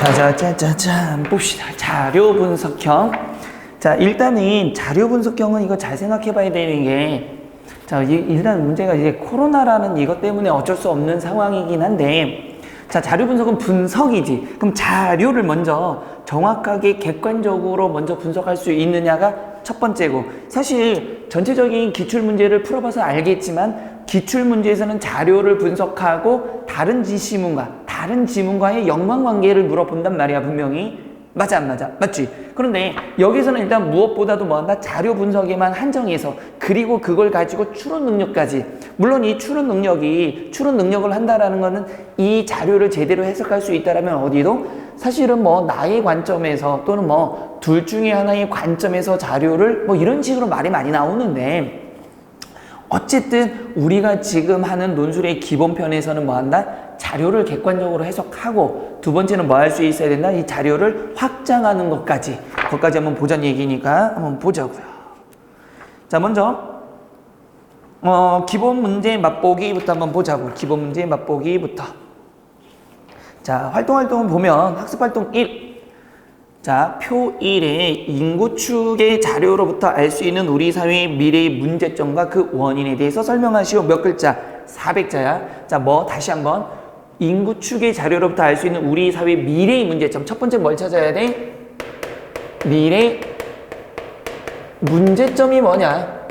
짜자자자잔 봅시다. 자료 분석형. 자, 일단은 자료 분석형은 이거 잘 생각해 봐야 되는 게, 자, 일단 문제가 이제 코로나라는 이것 때문에 어쩔 수 없는 상황이긴 한데, 자, 자료 분석은 분석이지. 그럼 자료를 먼저 정확하게 객관적으로 먼저 분석할 수 있느냐가 첫 번째고, 사실 전체적인 기출문제를 풀어봐서 알겠지만 기출문제에서는 자료를 분석하고 다른 지문과의 연관관계를 물어본단 말이야, 분명히. 맞아, 안 맞아? 맞지? 그런데 여기서는 일단 무엇보다도 뭐한다? 자료 분석에만 한정해서, 그리고 그걸 가지고 추론 능력까지. 물론 이 추론 능력을 한다라는 거는 이 자료를 제대로 해석할 수 있다라면 어디도 사실은 뭐 나의 관점에서 또는 뭐 둘 중에 하나의 관점에서 자료를 뭐 이런 식으로 말이 많이 나오는데, 어쨌든 우리가 지금 하는 논술의 기본편에서는 뭐 한다? 자료를 객관적으로 해석하고, 두 번째는 뭐 할 수 있어야 된다? 이 자료를 확장하는 것까지. 그것까지 한번 보자는 얘기니까 한번 보자고요. 자, 먼저 기본 문제 맛보기부터 한번 보자고. 기본 문제 맛보기부터. 자, 활동을 보면 학습활동 1. 자, 표 1의 인구축의 자료로부터 알 수 있는 우리 사회의 미래의 문제점과 그 원인에 대해서 설명하시오. 몇 글자? 400자야. 자, 다시 한번. 인구축의 자료로부터 알 수 있는 우리 사회의 미래의 문제점. 첫 번째 뭘 찾아야 돼? 미래 문제점이 뭐냐?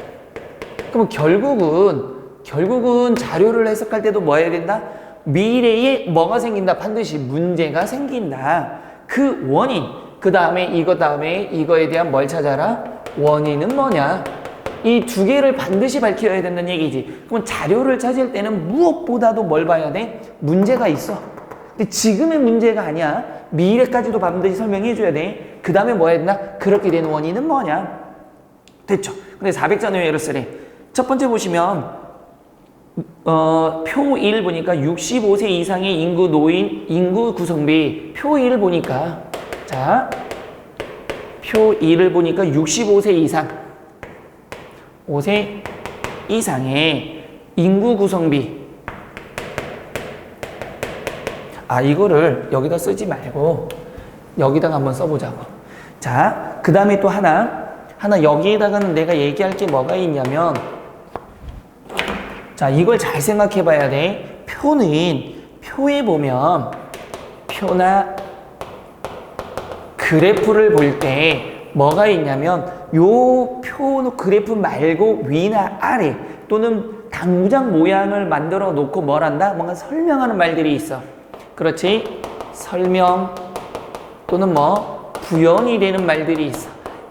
그럼 결국은 자료를 해석할 때도 뭐 해야 된다? 미래에 뭐가 생긴다? 반드시 문제가 생긴다. 그 원인. 그 다음에 이거에 대한 뭘 찾아라? 원인은 뭐냐? 이 두 개를 반드시 밝혀야 된다는 얘기지. 그럼 자료를 찾을 때는 무엇보다도 뭘 봐야 돼? 문제가 있어. 근데 지금의 문제가 아니야. 미래까지도 반드시 설명해 줘야 돼. 그 다음에 뭐 해야 된다? 그렇게 된 원인은 뭐냐? 됐죠? 근데 400자 내외를 쓰래. 첫 번째 보시면 표 1 보니까 65세 이상의 인구 구성비. 표 1을 보니까, 자, 표 2를 보니까 65세 이상, 5세 이상의 인구 구성비. 이거를 여기다 쓰지 말고 여기다가 한번 써보자고. 자, 그 다음에 또 하나 여기에다가는 내가 얘기할 게 뭐가 있냐면, 자, 이걸 잘 생각해 봐야 돼. 표에 보면, 표나 그래프를 볼 때 뭐가 있냐면, 요 표 그래프 말고 위나 아래 또는 당구장 모양을 만들어 놓고 뭘 한다? 뭔가 설명하는 말들이 있어. 그렇지? 설명 또는 부연이 되는 말들이 있어.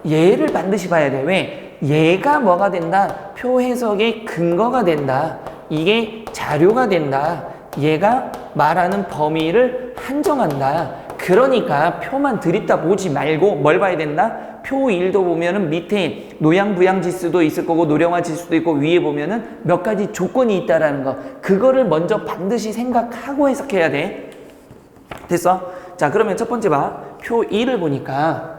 얘를 반드시 봐야 돼. 왜? 얘가 뭐가 된다? 표 해석의 근거가 된다. 이게 자료가 된다. 얘가 말하는 범위를 한정한다. 그러니까 표만 드립다 보지 말고 뭘 봐야 된다? 표 1도 보면은 밑에 노양부양 지수도 있을 거고 노령화 지수도 있고, 위에 보면은 몇 가지 조건이 있다라는 거. 그거를 먼저 반드시 생각하고 해석해야 돼. 됐어? 자, 그러면 첫 번째 봐. 표 1을 보니까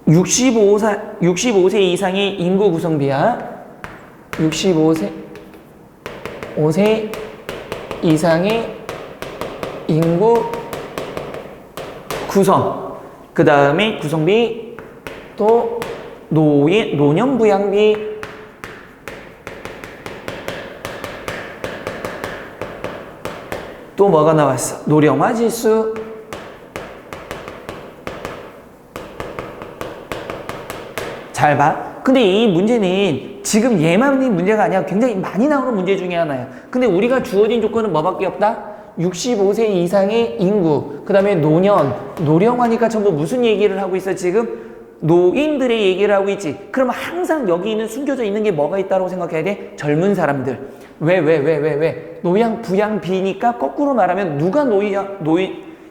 65세 이상의 인구 구성비야. 65세 이상의 인구 구성. 그 다음에 구성비, 또 노년부양비, 또 뭐가 나왔어? 노령화 지수. 잘 봐. 근데 이 문제는 지금 얘만이 문제가 아니야. 굉장히 많이 나오는 문제 중에 하나야. 근데 우리가 주어진 조건은 뭐밖에 없다? 65세 이상의 인구, 그 다음에 노령화니까 전부 무슨 얘기를 하고 있어? 지금 노인들의 얘기를 하고 있지. 그러면 항상 여기 숨겨져 있는 게 뭐가 있다고 생각해야 돼? 젊은 사람들. 왜? 노양 부양비니까 거꾸로 말하면 누가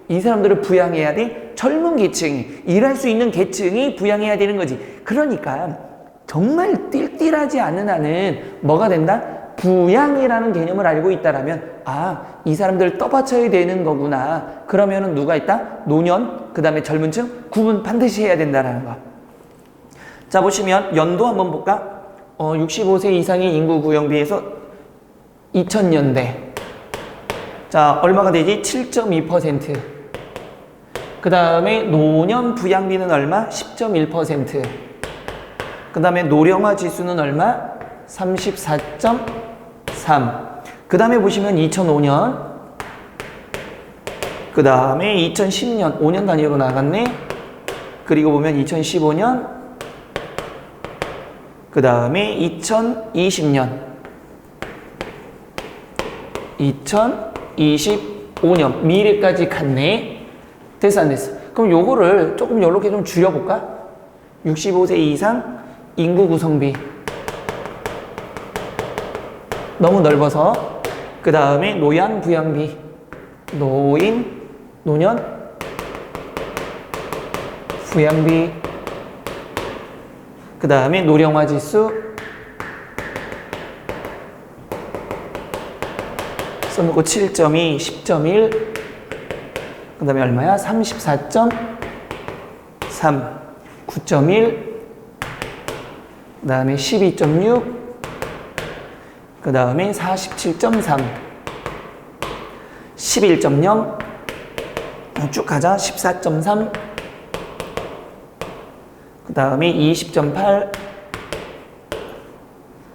이 사람들을 부양해야 돼? 젊은 계층이, 일할 수 있는 계층이 부양해야 되는 거지. 그러니까 정말 띨띨하지 않은 한은 뭐가 된다? 부양이라는 개념을 알고 있다라면, 이 사람들을 떠받쳐야 되는 거구나. 그러면은 누가 있다? 노년, 그 다음에 젊은 층, 구분 반드시 해야 된다라는 거. 자, 보시면 연도 한번 볼까? 65세 이상의 인구 구성비에서 2000년대 자, 얼마가 되지? 7.2%. 그 다음에 노년 부양비는 얼마? 10.1%. 그 다음에 노령화 지수는 얼마? 34.3. 그 다음에 보시면 2005년. 그 다음에 2010년. 5년 단위로 나갔네. 그리고 보면 2015년. 그 다음에 2020년. 2025년. 미래까지 갔네. 됐어, 안 됐어? 그럼 요거를 조금 요렇게 좀 줄여볼까? 65세 이상 인구 구성비. 너무 넓어서. 그 다음에 노양 부양비. 노년 부양비. 그 다음에 노령화 지수. 써놓고 7.2, 10.1. 그 다음에 얼마야? 34.3, 9.1. 그 다음에 12.6. 그 다음에 47.3, 11.0. 쭉 가자. 14.3. 그 다음에 20.8,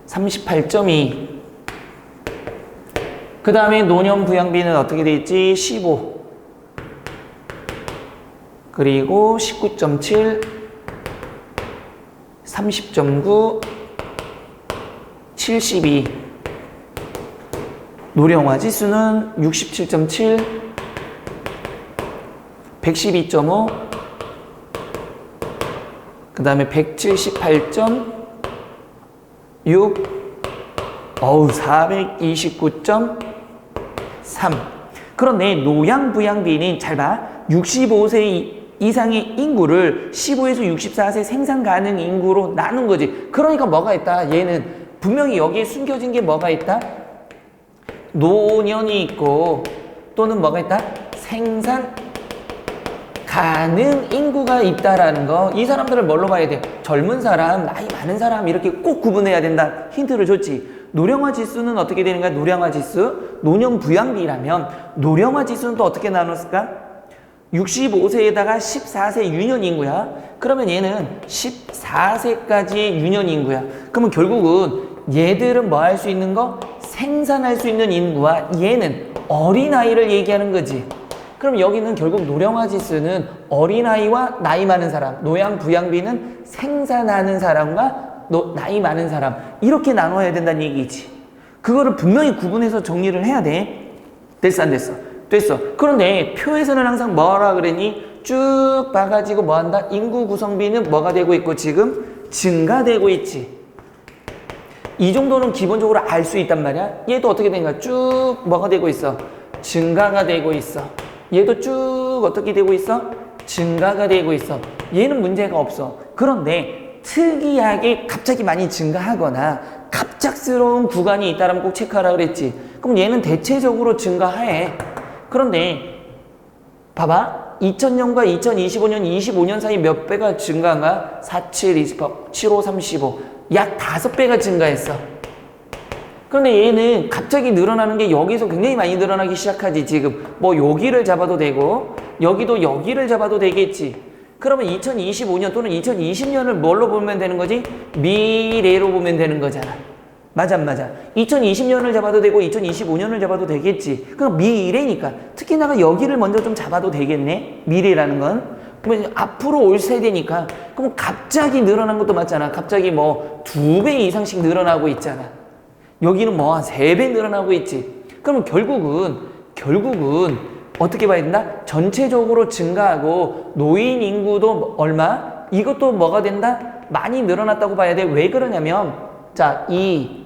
38.2. 그 다음에 노년 부양비는 어떻게 돼 있지? 15. 그리고 19.7, 30.9, 72. 노령화 지수는 67.7, 112.5, 그 다음에 178.6, 어우, 429.3. 그런데 노양 부양비는 잘 봐. 65세 이상의 인구를 15에서 64세 생산 가능 인구로 나눈 거지. 그러니까 뭐가 있다? 얘는 분명히 여기에 숨겨진 게 뭐가 있다? 노년이 있고 또는 뭐가 있다? 생산 가능 인구가 있다라는 거. 이 사람들을 뭘로 봐야 돼? 젊은 사람, 나이 많은 사람 이렇게 꼭 구분해야 된다. 힌트를 줬지. 노령화 지수는 어떻게 되는 거야? 노령화 지수. 노년 부양비라면 노령화 지수는 또 어떻게 나눴을까? 65세에다가 14세 유년 인구야. 그러면 얘는 14세까지의 유년 인구야. 그러면 결국은 얘들은 뭐 할 수 있는 거? 생산할 수 있는 인구와 얘는 어린아이를 얘기하는 거지. 그럼 여기는 결국 노령화 지수는 어린아이와 나이 많은 사람, 노양 부양비는 생산하는 사람과 나이 많은 사람, 이렇게 나눠야 된다는 얘기지. 그거를 분명히 구분해서 정리를 해야 돼. 됐어, 안 됐어? 됐어. 그런데 표에서는 항상 뭐라 그랬니? 쭉 봐가지고 뭐 한다? 인구 구성비는 뭐가 되고 있고 지금 증가되고 있지. 이 정도는 기본적으로 알 수 있단 말이야. 얘도 어떻게 된가? 쭉 뭐가 되고 있어? 증가가 되고 있어. 얘도 쭉 어떻게 되고 있어? 증가가 되고 있어. 얘는 문제가 없어. 그런데 특이하게 갑자기 많이 증가하거나 갑작스러운 구간이 있다면 꼭 체크하라 그랬지. 그럼 얘는 대체적으로 증가해. 그런데 봐봐. 2000년과 2025년, 25년 사이 몇 배가 증가한가? 4, 7, 28, 7, 5, 35. 약 5배가 증가했어. 그런데 얘는 갑자기 늘어나는 게 여기서 굉장히 많이 늘어나기 시작하지. 지금 뭐 여기를 잡아도 되고 여기도 여기를 잡아도 되겠지. 그러면 2025년 또는 2020년을 뭘로 보면 되는 거지? 미래로 보면 되는 거잖아. 맞아, 맞아. 2020년을 잡아도 되고 2025년을 잡아도 되겠지. 그럼 미래니까. 특히나 여기를 먼저 좀 잡아도 되겠네. 미래라는 건. 그러면 앞으로 올 세대니까. 그럼 갑자기 늘어난 것도 맞잖아. 갑자기 뭐 2배 이상씩 늘어나고 있잖아. 여기는 뭐 한 3배 늘어나고 있지. 그러면 결국은 어떻게 봐야 된다? 전체적으로 증가하고 노인 인구도 얼마? 이것도 뭐가 된다? 많이 늘어났다고 봐야 돼. 왜 그러냐면 자, 2,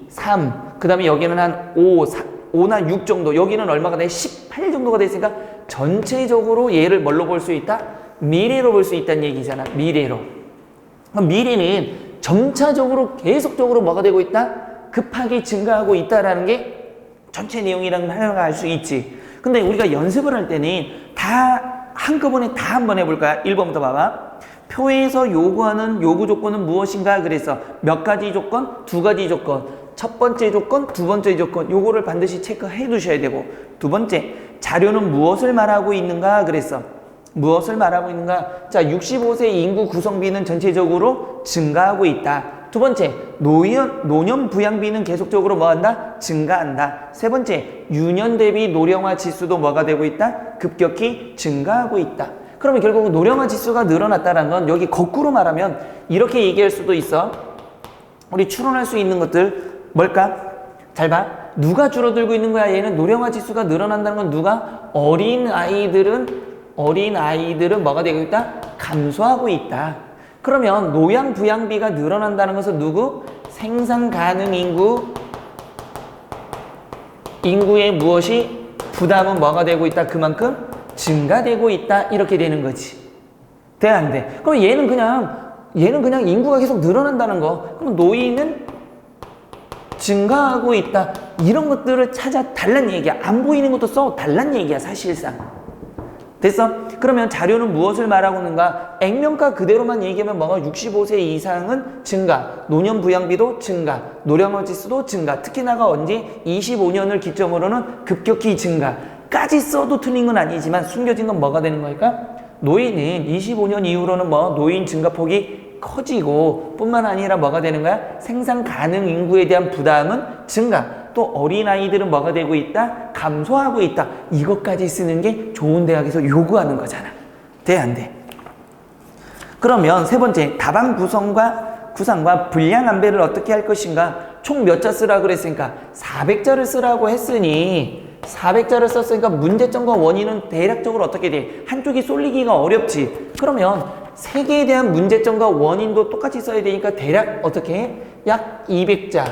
3, 그 다음에 여기는 한 5나 6 정도, 여기는 얼마가 돼? 18 정도가 됐으니까 전체적으로 얘를 뭘로 볼 수 있다? 미래로 볼 수 있다는 얘기잖아. 미래로. 그럼 미래는 점차적으로 계속적으로 뭐가 되고 있다? 급하게 증가하고 있다라는 게 전체 내용이랑 하나가 알 수 있지. 근데 우리가 연습을 할 때는 다 한꺼번에 다 한번 해볼까요? 1번부터 봐봐. 표에서 요구하는 요구 조건은 무엇인가? 그래서 몇 가지 조건? 2가지 조건. 첫 번째 조건, 두 번째 조건 요거를 반드시 체크해 두셔야 되고, 두 번째 자료는 무엇을 말하고 있는가 그랬어. 무엇을 말하고 있는가? 자, 65세 인구 구성비는 전체적으로 증가하고 있다. 두 번째, 노년 부양비는 계속적으로 뭐한다? 증가한다. 세 번째, 유년 대비 노령화 지수도 뭐가 되고 있다? 급격히 증가하고 있다. 그러면 결국 노령화 지수가 늘어났다는 건 여기 거꾸로 말하면 이렇게 얘기할 수도 있어. 우리 추론할 수 있는 것들 뭘까? 잘 봐. 누가 줄어들고 있는 거야? 얘는 노령화 지수가 늘어난다는 건 누가? 어린 아이들은 뭐가 되고 있다? 감소하고 있다. 그러면 노양 부양비가 늘어난다는 것은 누구? 생산 가능 인구의 무엇이? 부담은 뭐가 되고 있다? 그만큼 증가되고 있다. 이렇게 되는 거지. 돼, 안 돼? 그럼 얘는 그냥 인구가 계속 늘어난다는 거. 그럼 노인은 증가하고 있다. 이런 것들을 찾아 달란 얘기야. 안 보이는 것도 써 달란 얘기야, 사실상. 됐어? 그러면 자료는 무엇을 말하고 있는가? 액면가 그대로만 얘기하면 뭐가? 65세 이상은 증가, 노년 부양비도 증가, 노령화 지수도 증가, 특히나가 언제? 25년을 기점으로는 급격히 증가까지 써도 틀린 건 아니지만 숨겨진 건 뭐가 되는 걸까? 노인은 25년 이후로는 노인 증가폭이 커지고 뿐만 아니라 뭐가 되는 거야? 생산 가능 인구에 대한 부담은 증가. 또 어린아이들은 뭐가 되고 있다? 감소하고 있다. 이것까지 쓰는 게 좋은 대학에서 요구하는 거잖아. 돼, 안 돼? 그러면 세 번째, 답안 구상과 분량 안배를 어떻게 할 것인가? 총 몇 자 쓰라고 그랬으니까 400자를 쓰라고 했으니 400자를 썼으니까 문제점과 원인은 대략적으로 어떻게 돼? 한쪽이 쏠리기가 어렵지. 그러면 세 개에 대한 문제점과 원인도 똑같이 써야 되니까 대략 어떻게 해? 약 200자.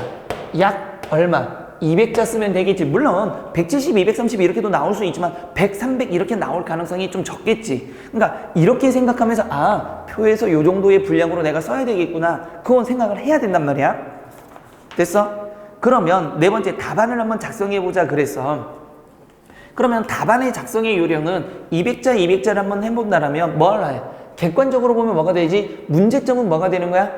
약 얼마? 200자 쓰면 되겠지. 물론 170, 230 이렇게도 나올 수 있지만 100, 300 이렇게 나올 가능성이 좀 적겠지. 그러니까 이렇게 생각하면서 표에서 이 정도의 분량으로 내가 써야 되겠구나. 그건 생각을 해야 된단 말이야. 됐어? 그러면 네 번째 답안을 한번 작성해보자 그랬어. 그러면 답안의 작성의 요령은 200자, 200자를 한번 해본다라면 뭘 해? 객관적으로 보면 뭐가 되지? 문제점은 뭐가 되는 거야?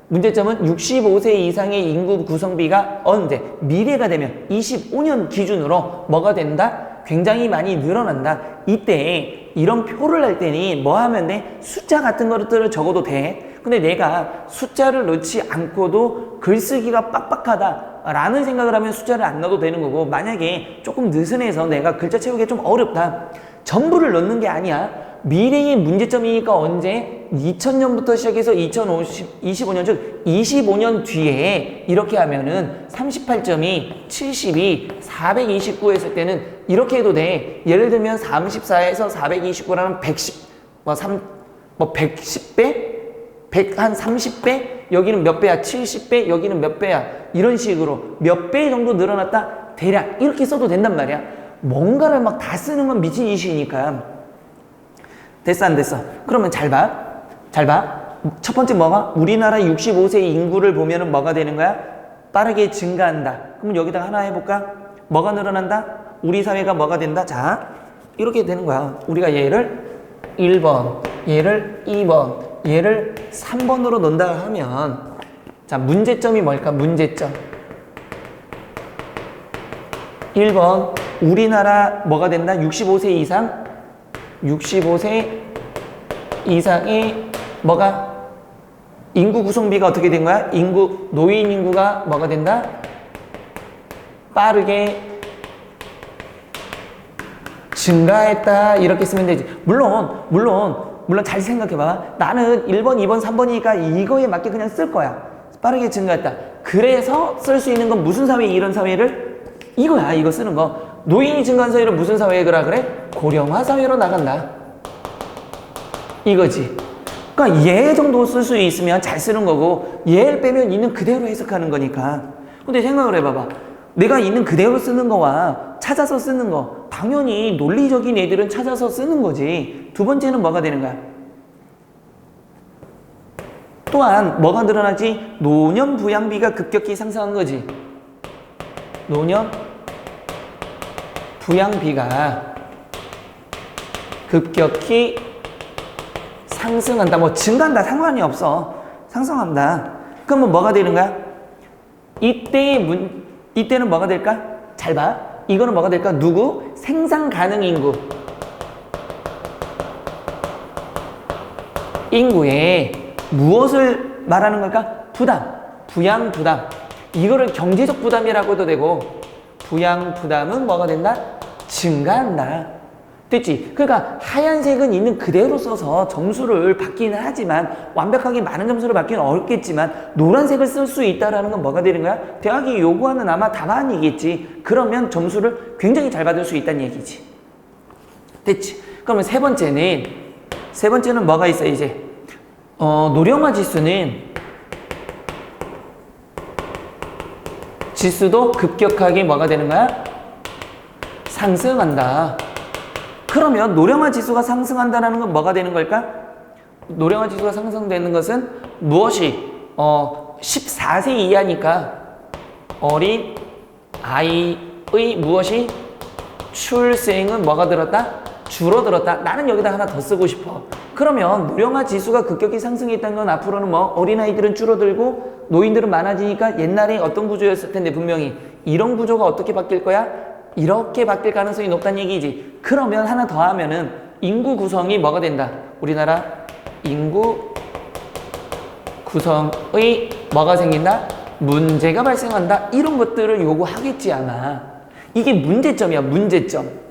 문제점은 65세 이상의 인구 구성비가 언제? 미래가 되면 25년 기준으로 뭐가 된다? 굉장히 많이 늘어난다. 이때 이런 표를 할 때니 뭐 하면 돼? 숫자 같은 것들을 적어도 돼. 근데 내가 숫자를 넣지 않고도 글쓰기가 빡빡하다 라는 생각을 하면 숫자를 안 넣어도 되는 거고, 만약에 조금 느슨해서 내가 글자 채우기 좀 어렵다, 전부를 넣는 게 아니야. 미래의 문제점이니까 언제? 2000년부터 시작해서 2025년, 즉 25년 뒤에 이렇게 하면은 38점이 72, 429 했을 때는 이렇게 해도 돼. 예를 들면 34에서 429라는 110배? 한 30배? 여기는 몇 배야? 70배? 여기는 몇 배야? 이런 식으로 몇 배 정도 늘어났다? 대략 이렇게 써도 된단 말이야. 뭔가를 막 다 쓰는 건 미친 짓이니까. 됐어, 안 됐어? 그러면 잘 봐. 첫 번째 뭐가? 우리나라 65세 인구를 보면은 뭐가 되는 거야? 빠르게 증가한다. 그럼 여기다가 하나 해볼까? 뭐가 늘어난다? 우리 사회가 뭐가 된다? 자, 이렇게 되는 거야. 우리가 얘를 1번, 얘를 2번, 얘를 3번으로 넣는다 하면, 자, 문제점이 뭘까? 문제점. 1번, 우리나라 뭐가 된다? 65세 이상? 65세 이상의 뭐가? 인구 구성비가 어떻게 된 거야? 노인 인구가 뭐가 된다? 빠르게 증가했다. 이렇게 쓰면 되지. 물론 잘 생각해봐. 나는 1번, 2번, 3번이니까 이거에 맞게 그냥 쓸 거야. 빠르게 증가했다. 그래서 쓸 수 있는 건 무슨 사회, 이런 사회를? 이거야, 이거 쓰는 거. 노인이 증가한 사회를 무슨 사회라 그래? 고령화 사회로 나간다. 이거지. 그러니까 얘 정도 쓸 수 있으면 잘 쓰는 거고, 얘를 빼면 있는 그대로 해석하는 거니까. 근데 생각을 해봐봐. 내가 있는 그대로 쓰는 거와 찾아서 쓰는 거, 당연히 논리적인 애들은 찾아서 쓰는 거지. 두 번째는 뭐가 되는 거야? 또한 뭐가 늘어나지? 노년 부양비가 급격히 상승한 거지. 노년 부양비가 급격히 상승한다. 뭐 증가한다 상관이 없어. 상승한다. 그러면 뭐가 되는 거야? 이때는 뭐가 될까? 잘 봐. 이거는 뭐가 될까? 누구? 생산 가능 인구. 인구에 무엇을 말하는 걸까? 부담. 부양 부담. 이거를 경제적 부담이라고도 되고, 부양 부담은 뭐가 된다? 증가한다. 됐지? 그러니까 하얀색은 있는 그대로 써서 점수를 받기는 하지만, 완벽하게 많은 점수를 받기는 어렵겠지만 노란색을 쓸 수 있다는 건 뭐가 되는 거야? 대학이 요구하는 아마 답안이겠지. 그러면 점수를 굉장히 잘 받을 수 있다는 얘기지. 됐지? 그러면 세 번째는 뭐가 있어 이제? 노령화 지수도 급격하게 뭐가 되는 거야? 상승한다. 그러면 노령화 지수가 상승한다는 건 뭐가 되는 걸까? 노령화 지수가 상승되는 것은 무엇이? 14세 이하니까 어린 아이의 무엇이? 출생은 뭐가 들었다? 줄어들었다. 나는 여기다 하나 더 쓰고 싶어. 그러면 노령화 지수가 급격히 상승했다는 건 앞으로는 뭐 어린아이들은 줄어들고 노인들은 많아지니까 옛날에 어떤 구조였을 텐데 분명히 이런 구조가 어떻게 바뀔 거야? 이렇게 바뀔 가능성이 높다는 얘기지. 그러면 하나 더 하면은 인구 구성이 뭐가 된다? 우리나라 인구 구성의 뭐가 생긴다? 문제가 발생한다. 이런 것들을 요구하겠지 아마. 이게 문제점이야, 문제점.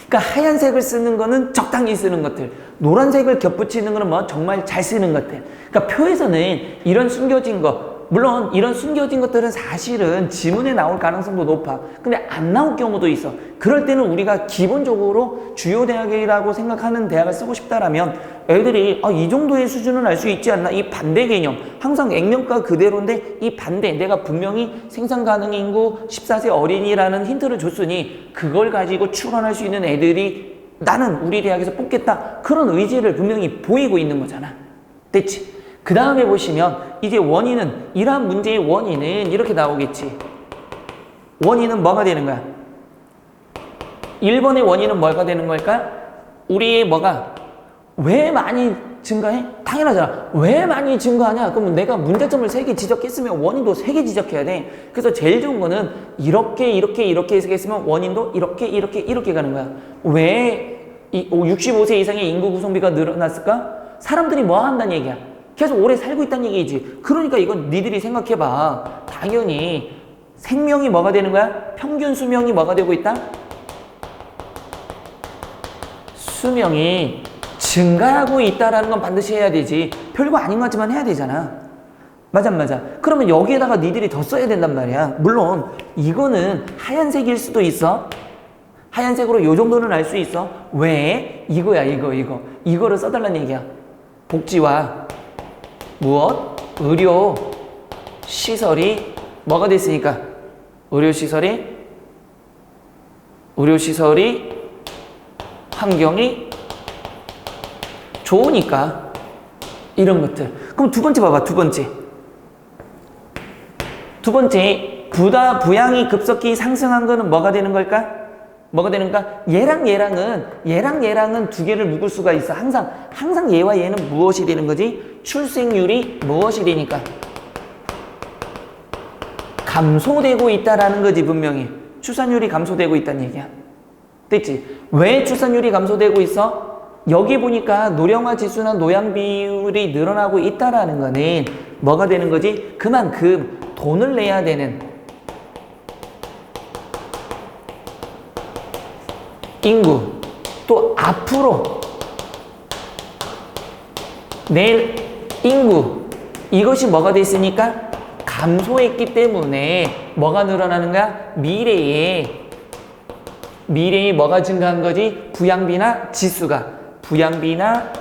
그러니까 하얀색을 쓰는 거는 적당히 쓰는 것들, 노란색을 겹붙이는 거는 뭐 정말 잘 쓰는 것들. 그러니까 표에서는 이런 숨겨진 거, 물론 이런 숨겨진 것들은 사실은 지문에 나올 가능성도 높아. 근데 안 나올 경우도 있어. 그럴 때는 우리가 기본적으로 주요 대학이라고 생각하는 대학을 쓰고 싶다라면 애들이 이 정도의 수준은 알 수 있지 않나? 이 반대 개념. 항상 액면가 그대로인데 이 반대. 내가 분명히 생산 가능 인구 14세 어린이라는 힌트를 줬으니 그걸 가지고 추론할 수 있는 애들이 나는 우리 대학에서 뽑겠다. 그런 의지를 분명히 보이고 있는 거잖아. 됐지? 그 다음에 보시면 이제 원인은, 이러한 문제의 원인은 이렇게 나오겠지. 원인은 뭐가 되는 거야? 1번의 원인은 뭐가 되는 걸까? 우리의 뭐가 왜 많이 증가해? 당연하잖아. 왜 많이 증가하냐? 그러면 내가 문제점을 3개 지적했으면 원인도 3개 지적해야 돼. 그래서 제일 좋은 거는 이렇게 해석했으면 원인도 이렇게 가는 거야. 왜 65세 이상의 인구 구성비가 늘어났을까? 사람들이 뭐 한다는 얘기야? 계속 오래 살고 있다는 얘기지. 그러니까 이건 니들이 생각해봐. 당연히 생명이 뭐가 되는 거야? 평균 수명이 뭐가 되고 있다? 수명이 증가하고 있다라는 건 반드시 해야 되지. 별거 아닌 것 같지만 해야 되잖아. 맞아. 그러면 여기에다가 니들이 더 써야 된단 말이야. 물론 이거는 하얀색일 수도 있어. 하얀색으로 요 정도는 알 수 있어. 왜? 이거야, 이거. 이거를 써달라는 얘기야. 복지와 무엇? 의료 시설이 뭐가 됐으니까? 의료 시설이 환경이 좋으니까 이런 것들. 그럼 두 번째 봐봐. 두 번째 부양이 급속히 상승한 거는 뭐가 되는 걸까? 얘랑은 두 개를 묶을 수가 있어. 항상 얘와 얘는 무엇이 되는 거지? 출생률이 무엇이 되니까? 감소되고 있다라는 거지, 분명히. 출산율이 감소되고 있다는 얘기야. 됐지? 왜 출산율이 감소되고 있어? 여기 보니까 노령화 지수나 노양 비율이 늘어나고 있다라는 거는 뭐가 되는 거지? 그만큼 돈을 내야 되는 인구, 또 앞으로 낼 인구, 이것이 뭐가 됐으니까 감소했기 때문에 뭐가 늘어나는 거야? 미래에 뭐가 증가한 거지? 부양비나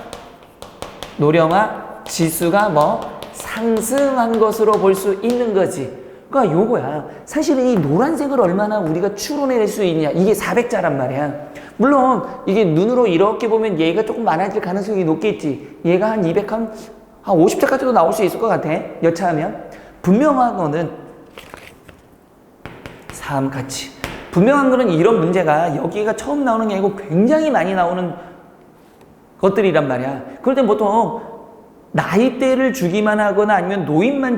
노령화 지수가 상승한 것으로 볼 수 있는 거지. 그러니까 요거야. 사실은 이 노란색을 얼마나 우리가 추론해낼 수 있냐. 이게 400자란 말이야. 물론 이게 눈으로 이렇게 보면 얘가 조금 많아질 가능성이 높겠지. 얘가 한 200, 한 50자까지도 나올 수 있을 것 같아. 여차하면. 분명한 거는 같이. 분명한 거는 이런 문제가 여기가 처음 나오는 게 아니고 굉장히 많이 나오는 것들이란 말이야. 그럴 땐 보통 나이대를 주기만 하거나 아니면 노인만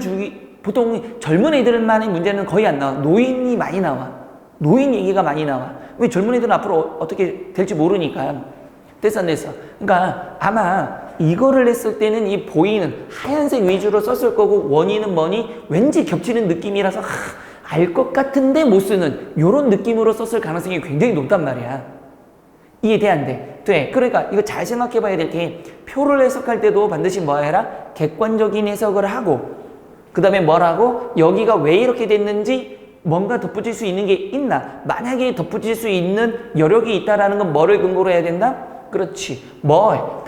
보통 젊은 애들만의 문제는 거의 안 나와. 노인이 많이 나와. 노인 얘기가 많이 나와. 왜 젊은 애들은 앞으로 어떻게 될지 모르니까. 됐어 안 됐어? 그러니까 아마 이거를 했을 때는 이 보이는 하얀색 위주로 썼을 거고, 원인은 뭐니? 왠지 겹치는 느낌이라서 알 것 같은데 못 쓰는 이런 느낌으로 썼을 가능성이 굉장히 높단 말이야. 이해돼 안 돼? 돼. 그러니까 이거 잘 생각해 봐야 될 게, 표를 해석할 때도 반드시 뭐 해라? 객관적인 해석을 하고, 그 다음에 뭐라고? 여기가 왜 이렇게 됐는지 뭔가 덧붙일 수 있는 게 있나? 만약에 덧붙일 수 있는 여력이 있다라는 건 뭐를 근거로 해야 된다? 그렇지.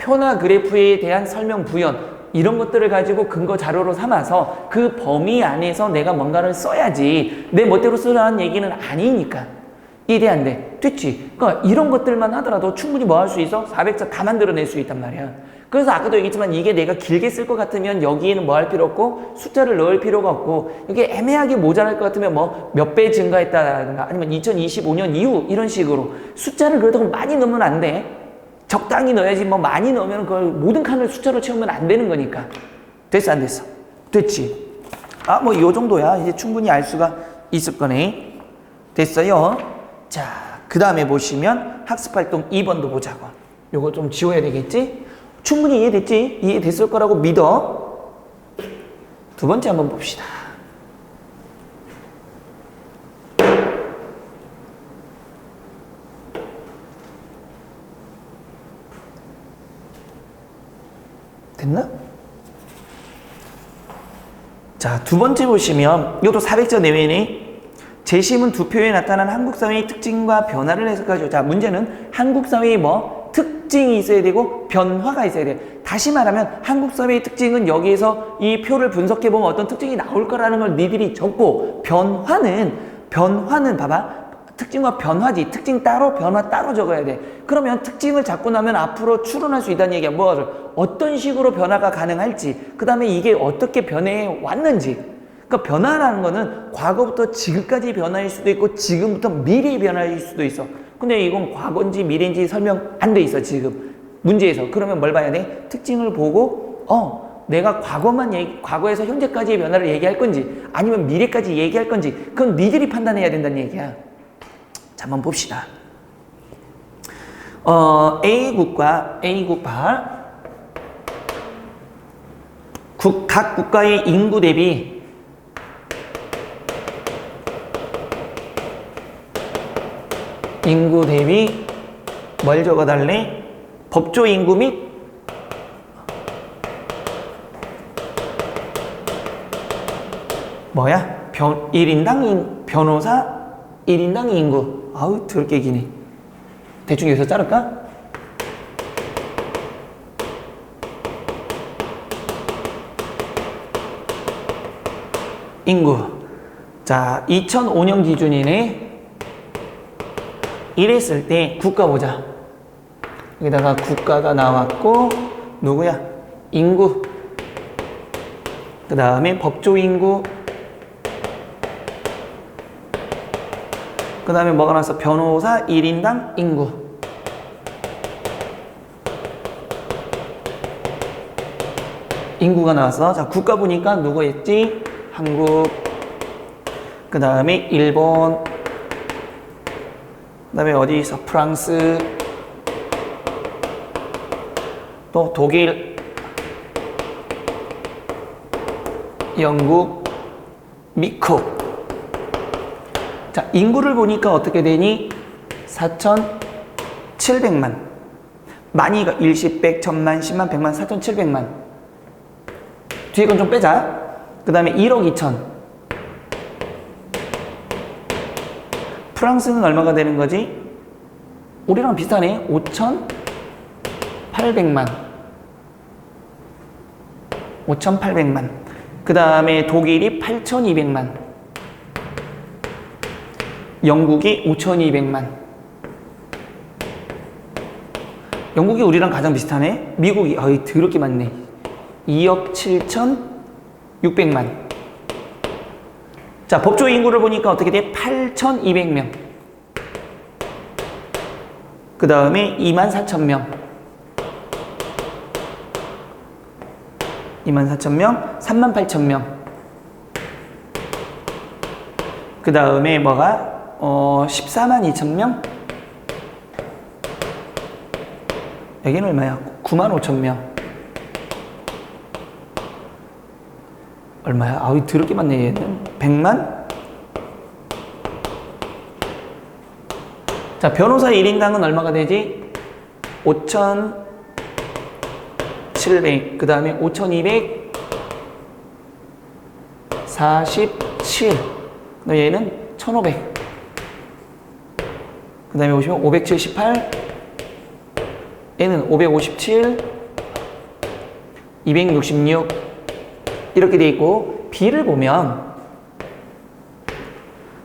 표나 그래프에 대한 설명 부연, 이런 것들을 가지고 근거 자료로 삼아서 그 범위 안에서 내가 뭔가를 써야지, 내 멋대로 쓰라는 얘기는 아니니까. 이해 안 돼? 됐지? 그러니까 이런 것들만 하더라도 충분히 뭐 할 수 있어? 400자 다 만들어낼 수 있단 말이야. 그래서 아까도 얘기했지만, 이게 내가 길게 쓸 것 같으면 여기에는 뭐 할 필요 없고 숫자를 넣을 필요가 없고, 이게 애매하게 모자랄 것 같으면 뭐 몇 배 증가했다라든가 아니면 2025년 이후 이런 식으로 숫자를 그렇다고 많이 넣으면 안 돼. 적당히 넣어야지. 뭐 많이 넣으면 그걸 모든 칸을 숫자로 채우면 안 되는 거니까. 됐어 안 됐어? 됐지? 뭐 요 정도야. 이제 충분히 알 수가 있을 거네. 됐어요? 자, 그 다음에 보시면 학습활동 2번도 보자고. 요거 좀 지워야 되겠지? 충분히 이해됐지? 이해됐을 거라고 믿어. 두 번째 한번 봅시다. 됐나? 자, 두 번째 보시면 이것도 400자 내외네. 재심은 두 표에 나타난 한국 사회의 특징과 변화를 해석하죠. 자, 문제는 한국 사회의 뭐? 특징이 있어야 되고 변화가 있어야 돼. 다시 말하면 한국 사회의 특징은 여기에서 이 표를 분석해보면 어떤 특징이 나올 거라는 걸 니들이 적고, 변화는 봐봐. 특징과 변화지. 특징 따로 변화 따로 적어야 돼. 그러면 특징을 잡고 나면 앞으로 추론할 수 있다는 얘기야. 뭐를? 어떤 식으로 변화가 가능할지, 그 다음에 이게 어떻게 변해 왔는지. 그러니까 변화라는 거는 과거부터 지금까지 변화일 수도 있고 지금부터 미래의 변화일 수도 있어. 근데 이건 과거인지 미래인지 설명 안 돼 있어 지금 문제에서. 그러면 뭘 봐야 돼? 특징을 보고 내가 과거에서 현재까지의 변화를 얘기할 건지 아니면 미래까지 얘기할 건지, 그건 니들이 판단해야 된다는 얘기야. 자, 한번 봅시다. A국가 각 국가의 인구 대비 뭘 적어달래? 법조 인구 및 변호사 1인당 인구. 아우 더럽게 기네. 대충 여기서 자를까? 인구. 자, 2005년 기준이네. 이랬을 때 국가 보자. 여기다가 국가가 나왔고, 누구야? 인구. 그 다음에 법조 인구. 그 다음에 뭐가 나왔어? 변호사 1인당 인구. 인구가 나왔어. 자, 국가 보니까 누구였지? 한국. 그 다음에 일본. 그 다음에 어디 있어? 프랑스. 또 독일. 영국. 미국. 자, 인구를 보니까 어떻게 되니? 4,700만. 만이가 1십, 100, 1000만, 10만, 100만, 4,700만. 뒤에 건 좀 빼자. 그 다음에 1억 2천. 프랑스는 얼마가 되는 거지? 우리랑 비슷하네. 5,800만. 5,800만. 그 다음에 독일이 8,200만. 영국이 5,200만. 영국이 우리랑 가장 비슷하네. 미국이 더럽게 많네. 2억 7,600만. 자, 법조 인구를 보니까 어떻게 돼? 8,200명. 그 다음에 24,000명. 24,000명, 38,000명. 그 다음에 뭐가 14만 2천 명. 여기는 얼마야? 9만 5천 명. 얼마야? 아우, 더럽게 많네, 얘는. 100만? 자, 변호사 1인당은 얼마가 되지? 5,700. 그 다음에 5,247. 얘는 1,500. 그 다음에 보시면 578. 얘는 557. 266. 이렇게 돼 있고, B를 보면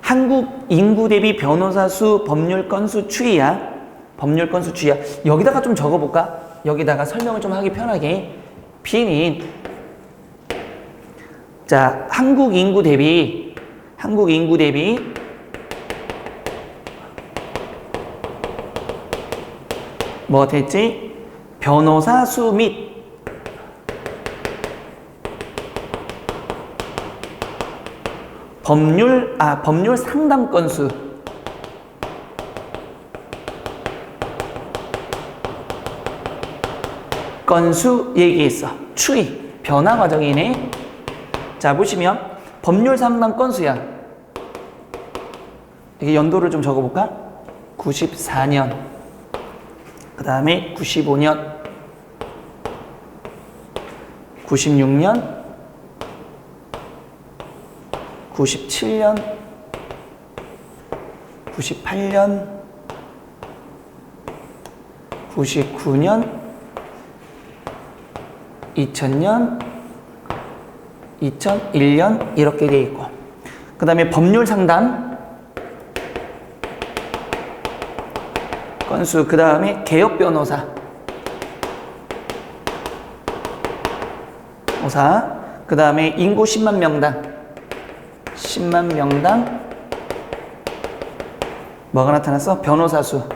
한국 인구 대비 변호사 수, 법률 건수 추이야. 법률 건수 추이야. 여기다가 좀 적어볼까? 여기다가 설명을 좀 하기 편하게. B는 자, 한국 인구 대비 뭐 됐지? 변호사 수 및 법률 상담 건수. 건수 얘기했어. 추이. 변화 과정이네. 자, 보시면 법률 상담 건수야. 이게 연도를 좀 적어볼까? 94년. 그 다음에 95년. 96년. 97년, 98년, 99년, 2000년, 2001년 이렇게 되어 있고, 그 다음에 법률 상담 건수, 그 다음에 개업 변호사 그 다음에 인구 10만 명당 10만 명당 뭐가 나타났어? 변호사 수.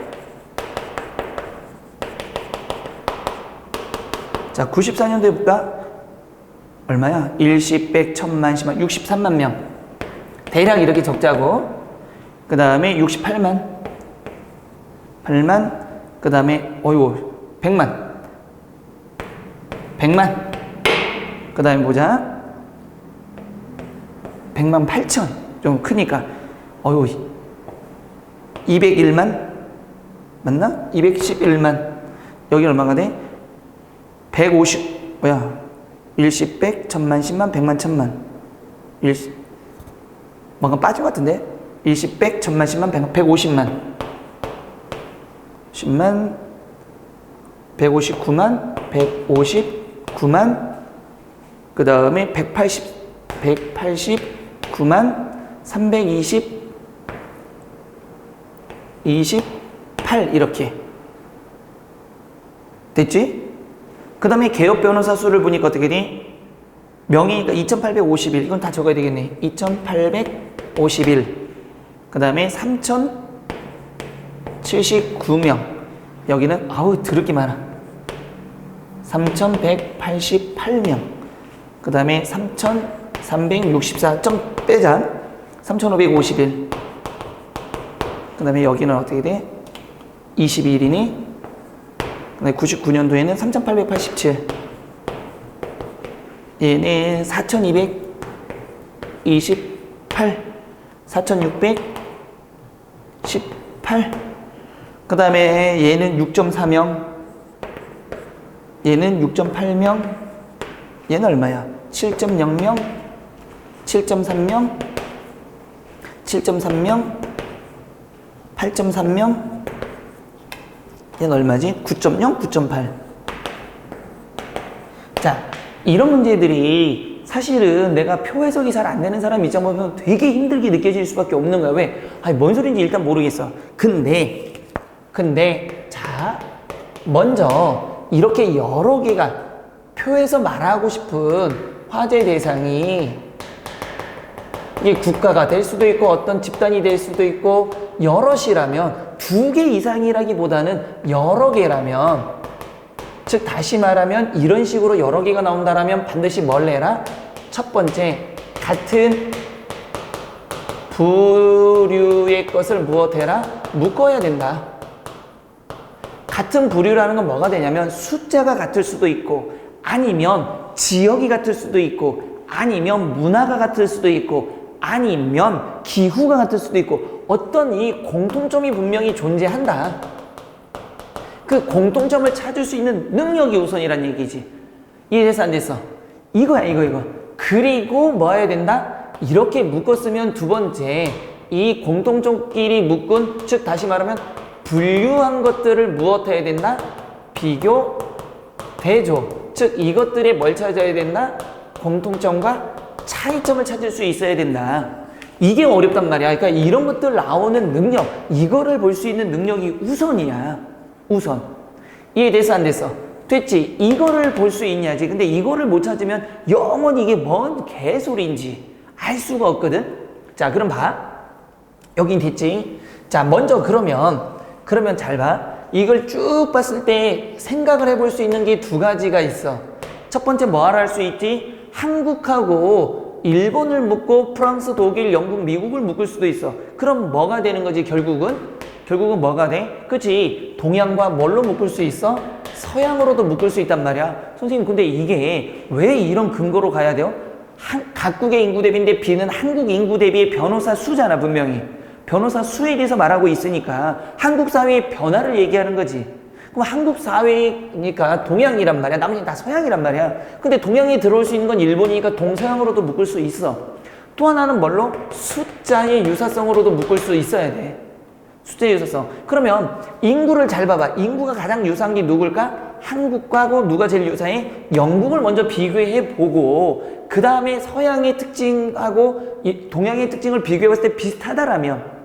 자, 94년도에 볼까? 얼마야? 1시, 100, 1000만, 10만, 63만 명. 대략 이렇게 적자고. 그 다음에 68만. 8만. 그 다음에, 100만. 100만. 그 다음에 보자. 100만 8천. 좀 크니까. 201만? 맞나? 211만. 여기 얼마가 돼? 150, 일시 100, 1000만, 10만, 100만, 1000만. 뭔가 빠진 것 같은데? 일시 100, 1000만, 10만, 100만, 150만. 10만, 159만, 159만. 그 다음에 189만 320 28 이렇게 됐지? 그 다음에 개업 변호사 수를 보니까 어떻게 돼? 명의니까 2851. 이건 다 적어야 되겠네. 2851. 그 다음에 3079명. 여기는 더럽게 많아. 3188명. 그 다음에 3364. 좀 빼자. 3551. 그 다음에 여기는 어떻게 돼? 21이니? 그 다음에 99년도에는 3887. 얘는 4228. 4618. 그 다음에 얘는 6.4명. 얘는 6.8명. 얘는 얼마야? 7.0명. 7.3명. 7.3명. 8.3명. 얘는 얼마지? 9.0, 9.8. 자, 이런 문제들이 사실은 내가 표 해석이 잘 안 되는 사람 입장으로 보면 되게 힘들게 느껴질 수밖에 없는 거야. 왜? 뭔 소리인지 일단 모르겠어. 근데 자, 먼저 이렇게 여러 개가 표에서 말하고 싶은 화제 대상이 이게 국가가 될 수도 있고 어떤 집단이 될 수도 있고 여럿이라면 2개 이상이라기보다는 여러 개라면, 즉 다시 말하면 이런 식으로 여러 개가 나온다라면 반드시 뭘 해라? 첫 번째, 같은 부류의 것을 무엇해라? 묶어야 된다. 같은 부류라는 건 뭐가 되냐면 숫자가 같을 수도 있고 아니면 지역이 같을 수도 있고 아니면 문화가 같을 수도 있고 아니면 기후가 같을 수도 있고 어떤 이 공통점이 분명히 존재한다. 그 공통점을 찾을 수 있는 능력이 우선이란 얘기지. 이해됐어 안 됐어? 이거야 이거. 그리고 뭐 해야 된다? 이렇게 묶었으면 두 번째 이 공통점끼리 묶은 즉 다시 말하면 분류한 것들을 무엇해야 된다? 비교, 대조. 즉 이것들이 뭘 찾아야 된다? 공통점과 차이점을 찾을 수 있어야 된다. 이게 어렵단 말이야. 그러니까 이런 것들 나오는 능력, 이거를 볼 수 있는 능력이 우선이야. 우선. 이해됐어 안 됐어? 됐지? 이거를 볼 수 있냐지. 근데 이거를 못 찾으면 영원히 이게 뭔 개소리인지 알 수가 없거든. 자 그럼 봐. 여긴 됐지? 자 먼저 그러면 잘 봐. 이걸 쭉 봤을 때 생각을 해볼 수 있는 게 두 가지가 있어. 첫 번째 뭐하러 할 수 있지? 한국하고 일본을 묶고 프랑스, 독일, 영국, 미국을 묶을 수도 있어. 그럼 뭐가 되는 거지 결국은? 결국은 뭐가 돼? 그치? 동양과 뭘로 묶을 수 있어? 서양으로도 묶을 수 있단 말이야. 선생님 근데 이게 왜 이런 근거로 가야 돼요? 각국의 인구 대비인데 B는 한국 인구 대비의 변호사 수잖아 분명히. 변호사 수에 대해서 말하고 있으니까 한국 사회의 변화를 얘기하는 거지. 그럼 한국 사회니까 동양이란 말이야. 나머지는 다 서양이란 말이야. 근데 동양에 들어올 수 있는 건 일본이니까 동서양으로도 묶을 수 있어. 또 하나는 뭘로? 숫자의 유사성으로도 묶을 수 있어야 돼. 숫자의 유사성. 그러면 인구를 잘 봐봐. 인구가 가장 유사한 게 누굴까? 한국과고 누가 제일 유사해? 영국을 먼저 비교해 보고 그 다음에 서양의 특징하고 동양의 특징을 비교해 봤을 때 비슷하다라면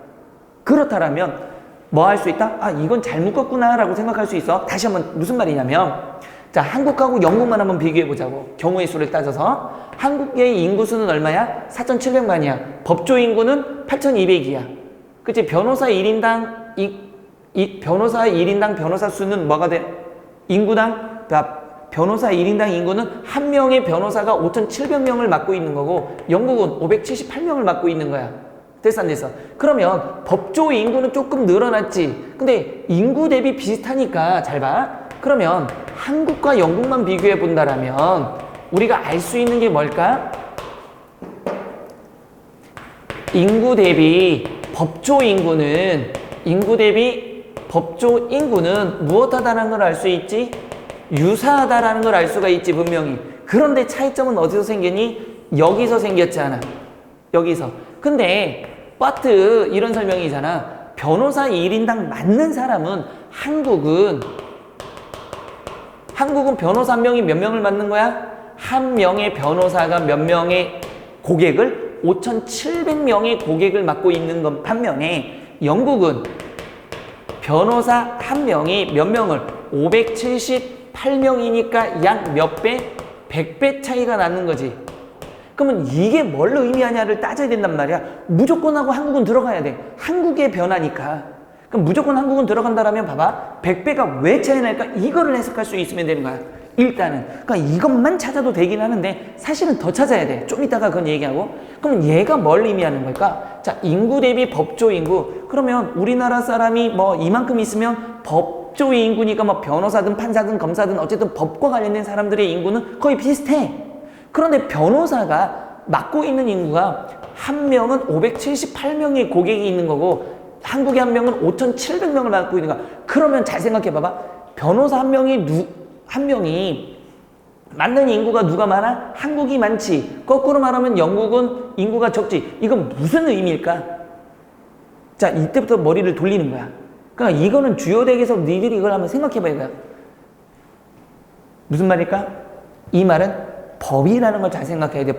그렇다라면 뭐 할 수 있다? 아 이건 잘 묶었구나 라고 생각할 수 있어. 다시 한번 무슨 말이냐면 자 한국하고 영국만 한번 비교해 보자고. 경우의 수를 따져서 한국의 인구수는 얼마야? 4,700만이야. 법조 인구는 8,200이야. 그치? 변호사 1인당 변호사 1인당 변호사 수는 뭐가 돼? 인구당 변호사 1인당 인구는 한 명의 변호사가 5,700명을 맡고 있는 거고 영국은 578명을 맡고 있는 거야. 됐어 안 됐어? 그러면 법조 인구는 조금 늘어났지. 근데 인구 대비 비슷하니까 잘 봐. 그러면 한국과 영국만 비교해 본다라면 우리가 알 수 있는 게 뭘까? 인구 대비 법조 인구는 무엇하다는 걸 알 수 있지? 유사하다라는 걸 알 수가 있지 분명히. 그런데 차이점은 어디서 생겼니? 여기서 생겼잖아. 여기서. 근데 but 이런 설명이잖아. 변호사 1인당 맞는 사람은 한국은 변호사 한 명이 몇 명을 맡는 거야? 한 명의 변호사가 몇 명의 고객을? 5,700명의 고객을 맡고 있는 것 반면에 영국은 변호사 한 명이 몇 명을? 578명이니까 약 몇 배? 100배 차이가 나는 거지. 그러면 이게 뭘 의미하냐를 따져야 된단 말이야. 무조건 하고 한국은 들어가야 돼. 한국의 변화니까. 그럼 무조건 한국은 들어간다라면 봐봐. 100배가 왜 차이 날까? 이거를 해석할 수 있으면 되는 거야. 일단은. 그러니까 이것만 찾아도 되긴 하는데 사실은 더 찾아야 돼. 좀 이따가 그건 얘기하고. 그럼 얘가 뭘 의미하는 걸까? 자, 인구 대비 법조 인구. 그러면 우리나라 사람이 뭐 이만큼 있으면 법조 인구니까 뭐 변호사든 판사든 검사든 어쨌든 법과 관련된 사람들의 인구는 거의 비슷해. 그런데 변호사가 맡고 있는 인구가 한 명은 578명의 고객이 있는 거고 한국의 한 명은 5,700명을 맡고 있는 거야. 그러면 잘 생각해 봐봐. 변호사 한 명이 맞는 인구가 누가 많아? 한국이 많지. 거꾸로 말하면 영국은 인구가 적지. 이건 무슨 의미일까? 자, 이때부터 머리를 돌리는 거야. 그러니까 이거는 주요 대학에서 니들이 이걸 한번 생각해 봐야 돼. 무슨 말일까? 이 말은 법이라는 걸 잘 생각해야 돼.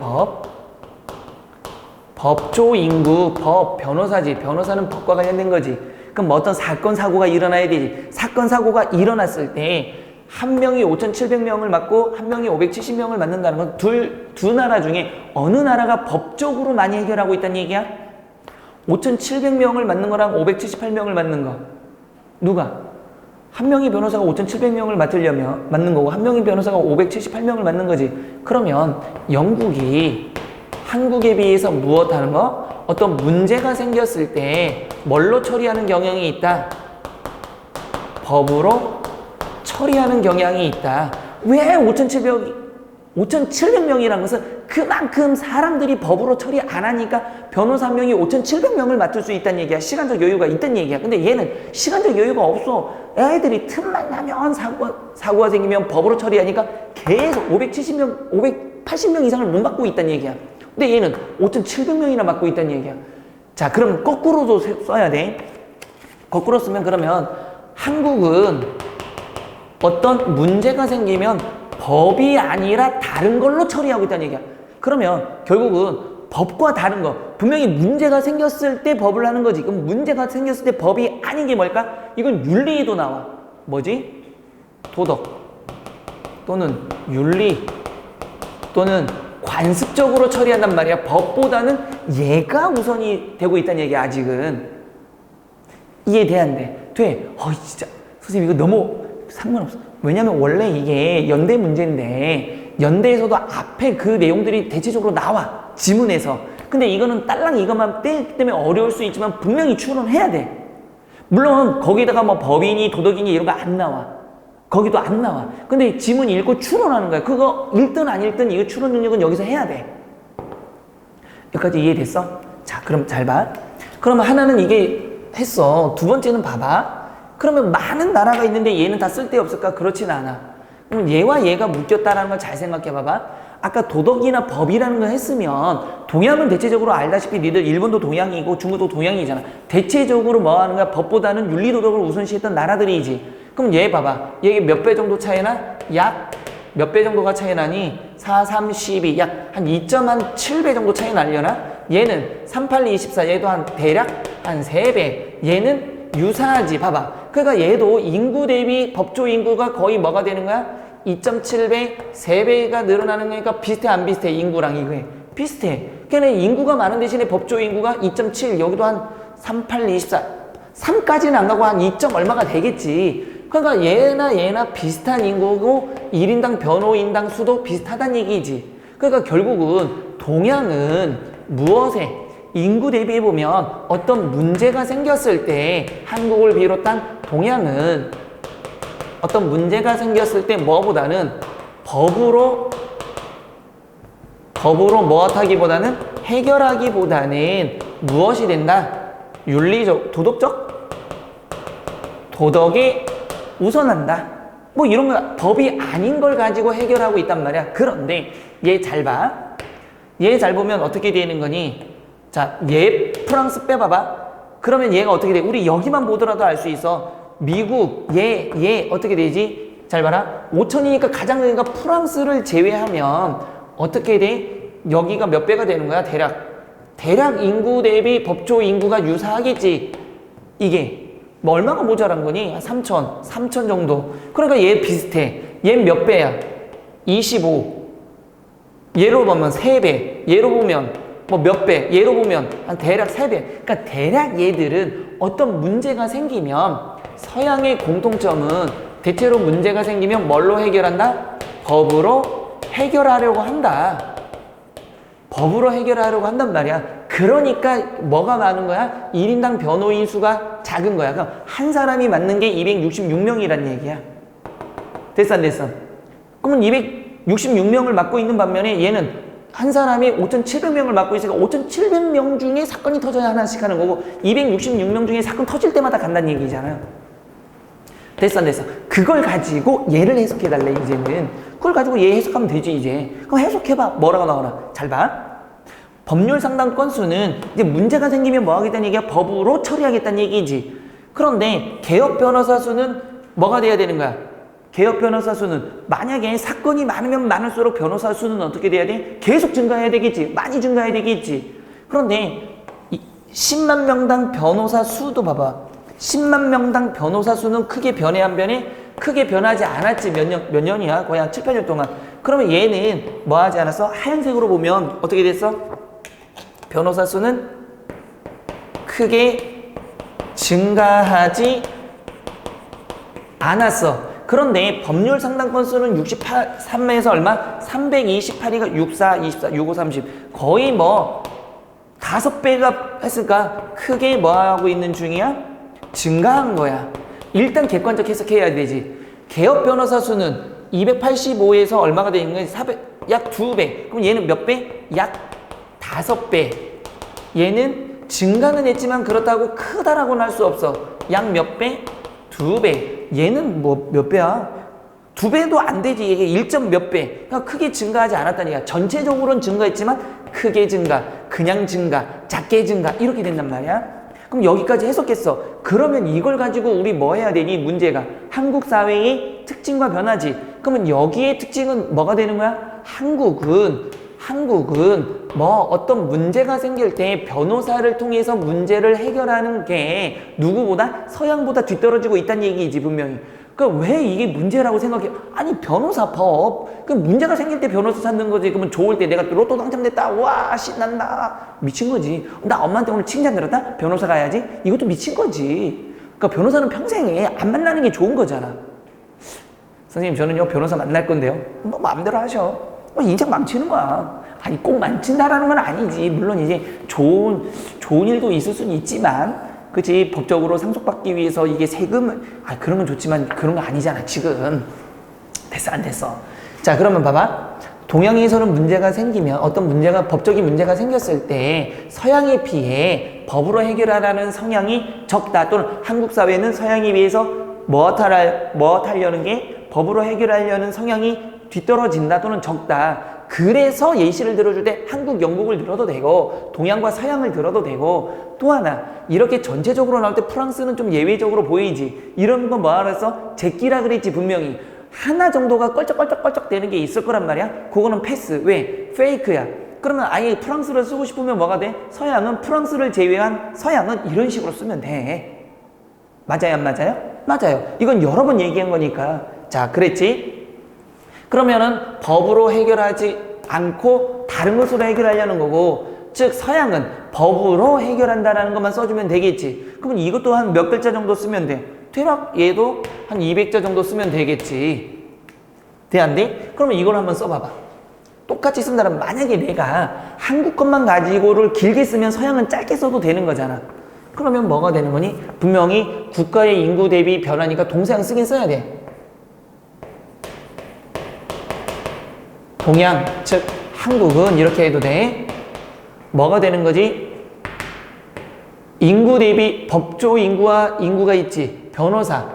법조 인구, 변호사지. 변호사는 법과 관련된 거지. 그럼 뭐 어떤 사건 사고가 일어나야 되지. 사건 사고가 일어났을 때 한 명이 5,700명을 맡고 한 명이 570명을 맡는다는 건 두 나라 중에 어느 나라가 법적으로 많이 해결하고 있다는 얘기야? 5,700명을 맡는 거랑 578명을 맡는 거. 누가? 한 명의 변호사가 5,700명을 맡는 거고 한 명의 변호사가 578명을 맡는 거지. 그러면 영국이 한국에 비해서 무엇 하는 거? 어떤 문제가 생겼을 때 뭘로 처리하는 경향이 있다? 법으로 처리하는 경향이 있다. 왜 5,700명이라는 것은 그만큼 사람들이 법으로 처리 안 하니까 변호사 명이 5,700명을 맡을 수 있다는 얘기야. 시간적 여유가 있다는 얘기야. 근데 얘는 시간적 여유가 없어. 애들이 틈만 나면 사고가 생기면 법으로 처리하니까 계속 570명, 580명 이상을 못 맡고 있다는 얘기야. 근데 얘는 5,700명이나 맡고 있다는 얘기야. 자, 그럼 거꾸로도 써야 돼. 거꾸로 쓰면 그러면 한국은 어떤 문제가 생기면 법이 아니라 다른 걸로 처리하고 있다는 얘기야. 그러면 결국은 법과 다른 거, 분명히 문제가 생겼을 때 법을 하는 거지. 그럼 문제가 생겼을 때 법이 아닌 게 뭘까? 이건 윤리도 나와. 뭐지? 도덕 또는 윤리 또는 관습적으로 처리한단 말이야. 법보다는 얘가 우선이 되고 있다는 얘기야. 아직은 이해 안 돼? 돼. 진짜 선생님 이거 너무 상관없어. 왜냐면 원래 이게 연대 문제인데 연대에서도 앞에 그 내용들이 대체적으로 나와. 지문에서. 근데 이거는 딸랑 이것만 떼기 때문에 어려울 수 있지만 분명히 추론해야 돼. 물론 거기다가 뭐 법이니 도덕이니 이런 거 안 나와. 거기도 안 나와. 근데 지문 읽고 추론하는 거야. 그거 읽든 안 읽든 이거 추론 능력은 여기서 해야 돼. 여기까지 이해됐어? 자, 그럼 잘 봐. 그러면 하나는 이게 했어. 두 번째는 봐봐. 그러면 많은 나라가 있는데 얘는 다 쓸데없을까? 그렇진 않아. 그럼 얘와 얘가 묶였다는 걸 잘 생각해 봐봐. 아까 도덕이나 법이라는 걸 했으면 동양은 대체적으로 알다시피 니들 일본도 동양이고 중국도 동양이잖아. 대체적으로 뭐 하는 거야? 법보다는 윤리도덕을 우선시했던 나라들이지. 그럼 얘 봐봐. 얘 몇 배 정도 차이나? 약 몇 배 정도가 차이 나니? 4, 3, 12, 약 한 2.7배 정도 차이 나려나? 얘는 3, 8, 24, 얘도 한 대략 한 3배. 얘는 유사하지. 봐봐. 그러니까 얘도 인구 대비 법조 인구가 거의 뭐가 되는 거야? 2.7배, 3배가 늘어나는 거니까 비슷해 안 비슷해? 인구랑 이거에 비슷해. 그러니까 인구가 많은 대신에 법조 인구가 2.7, 여기도 한 3, 8, 24 3까지는 안 가고 한 2. 얼마가 되겠지. 그러니까 얘나 비슷한 인구고 1인당 변호인당 수도 비슷하다는 얘기지. 그러니까 결국은 동양은 무엇에 인구 대비해보면 어떤 문제가 생겼을 때 한국을 비롯한 동양은 어떤 문제가 생겼을 때 뭐보다는 법으로 뭐하기보다는 해결하기보다는 무엇이 된다? 윤리적, 도덕적? 도덕이 우선한다. 뭐 이런 거 법이 아닌 걸 가지고 해결하고 있단 말이야. 그런데 얘 잘 봐. 얘 잘 보면 어떻게 되는 거니? 자, 얘 프랑스 빼봐봐. 그러면 얘가 어떻게 돼? 우리 여기만 보더라도 알 수 있어. 미국, 얘 어떻게 되지? 잘 봐라. 5천이니까 가장 크니까 프랑스를 제외하면 어떻게 돼? 여기가 몇 배가 되는 거야? 대략 인구 대비 법조 인구가 유사하겠지. 이게 뭐 얼마가 모자란 거니? 3천 정도. 그러니까 얘 비슷해. 얘 몇 배야? 25. 얘로 보면 3배. 얘로 보면 뭐 몇 배. 얘로 보면 한 대략 3배. 그러니까 대략 얘들은 어떤 문제가 생기면 서양의 공통점은 대체로 문제가 생기면 뭘로 해결한다? 법으로 해결하려고 한다. 법으로 해결하려고 한단 말이야. 그러니까 뭐가 많은 거야? 1인당 변호인 수가 작은 거야. 그럼 한 사람이 맡는 게 266명이란 얘기야. 됐어 안 됐어? 그러면 266명을 맡고 있는 반면에 얘는 한 사람이 5,700명을 맡고 있으니까 5,700명 중에 사건이 터져야 하나씩 하는 거고 266명 중에 사건 터질 때마다 간다는 얘기잖아요. 됐어 안 됐어? 그걸 가지고 얘를 해석해달래 이제는. 그걸 가지고 얘 해석하면 되지 이제. 그럼 해석해봐. 뭐라고 나오나? 잘 봐. 법률 상담 건수는 이제 문제가 생기면 뭐 하겠다는 얘기야? 법으로 처리하겠다는 얘기지. 그런데 개업 변호사 수는 뭐가 돼야 되는 거야? 개업 변호사 수는 만약에 사건이 많으면 많을수록 변호사 수는 어떻게 돼야 돼? 계속 증가해야 되겠지. 많이 증가해야 되겠지. 그런데 10만 명당 변호사 수도 봐봐. 10만 명당 변호사 수는 크게 변해 안 변해? 크게 변하지 않았지. 몇 년이야? 거의 한 7, 8년 동안. 그러면 얘는 뭐 하지 않았어? 하얀색으로 보면 어떻게 됐어? 변호사 수는 크게 증가하지 않았어. 그런데 법률 상담 건수는 63에서 얼마? 328이가 64, 24, 65, 30 거의 뭐 5배가 했으니까 크게 뭐 하고 있는 중이야? 증가한 거야. 일단 객관적 해석해야 되지. 개업 변호사 수는 285에서 얼마가 되는 거야? 400, 약 2배. 그럼 얘는 몇 배? 약 5배. 얘는 증가는 했지만 그렇다고 크다라고는 할 수 없어. 약 몇 배? 2배. 얘는 뭐 몇 배야? 2배도 안 되지. 이게 1점 몇 배. 그러니까 크게 증가하지 않았다니까. 전체적으로는 증가했지만 크게 증가, 그냥 증가, 작게 증가 이렇게 된단 말이야. 그럼 여기까지 해석했어. 그러면 이걸 가지고 우리 뭐 해야 되니? 문제가 한국 사회의 특징과 변화지. 그러면 여기에 특징은 뭐가 되는 거야? 한국은 뭐 어떤 문제가 생길 때 변호사를 통해서 문제를 해결하는 게 누구보다 서양보다 뒤떨어지고 있다는 얘기이지 분명히. 그러니까 왜 이게 문제라고 생각해? 아니 변호사법. 그 문제가 생길 때 변호사 찾는 거지. 그러면 좋을 때 내가 로또 당첨됐다. 와 신난다. 미친 거지. 나 엄마한테 오늘 칭찬 들었다? 변호사 가야지. 이것도 미친 거지. 그러니까 변호사는 평생에 안 만나는 게 좋은 거잖아. 선생님 저는요 변호사 만날 건데요. 뭐 마음대로 하셔. 인생 망치는 거야. 아니 꼭 망친다라는 건 아니지. 물론 이제 좋은 일도 있을 수는 있지만 그치 법적으로 상속받기 위해서 이게 세금을 그런 건 좋지만 그런 거 아니잖아 지금. 됐어 안 됐어. 자 그러면 봐봐. 동양에서는 문제가 생기면 어떤 문제가 법적인 문제가 생겼을 때 서양에 비해 법으로 해결하라는 성향이 적다. 또는 한국 사회는 서양에 비해서 무엇하려는 게 법으로 해결하려는 성향이 뒤떨어진다 또는 적다. 그래서 예시를 들어줄 때 한국, 영국을 들어도 되고 동양과 서양을 들어도 되고 또 하나 이렇게 전체적으로 나올 때 프랑스는 좀 예외적으로 보이지. 이런 건 뭐라 그랬어? 제끼라 그랬지 분명히. 하나 정도가 껄쩍껄쩍 되는 게 있을 거란 말이야. 그거는 패스. 왜? 페이크야. 그러면 아예 프랑스를 쓰고 싶으면 뭐가 돼? 서양은 프랑스를 제외한 서양은 이런 식으로 쓰면 돼. 맞아요 안 맞아요? 맞아요. 이건 여러 번 얘기한 거니까. 자 그랬지? 그러면은 법으로 해결하지 않고 다른 것으로 해결하려는 거고, 즉 서양은 법으로 해결한다는 것만 써주면 되겠지. 그러면 이것도 한 몇 글자 정도 쓰면 돼. 대략 얘도 한 200자 정도 쓰면 되겠지. 돼 안 돼? 그러면 이걸 한번 써봐봐. 똑같이 쓴다면 만약에 내가 한국 것만 가지고를 길게 쓰면 서양은 짧게 써도 되는 거잖아. 그러면 뭐가 되는 거니? 분명히 국가의 인구 대비 변화니까 동사형 쓰긴 써야 돼. 동양, 즉 한국은 이렇게 해도 돼. 뭐가 되는 거지? 인구 대비 법조 인구와 인구가 있지. 변호사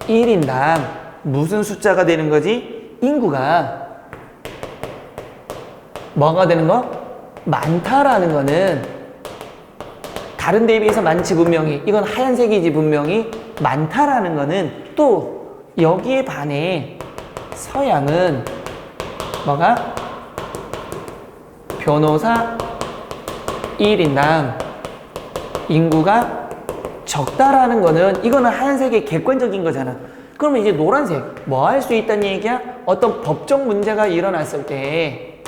1인당 무슨 숫자가 되는 거지? 인구가 뭐가 되는 거? 많다라는 거는 다른 데에 비해서 많지 분명히. 이건 하얀색이지 분명히. 많다라는 거는 또 여기에 반해 서양은 뭐가? 변호사 1인당 인구가 적다라는 거는 이거는 하얀색의 객관적인 거잖아. 그러면 이제 노란색 뭐 할 수 있다는 얘기야? 어떤 법적 문제가 일어났을 때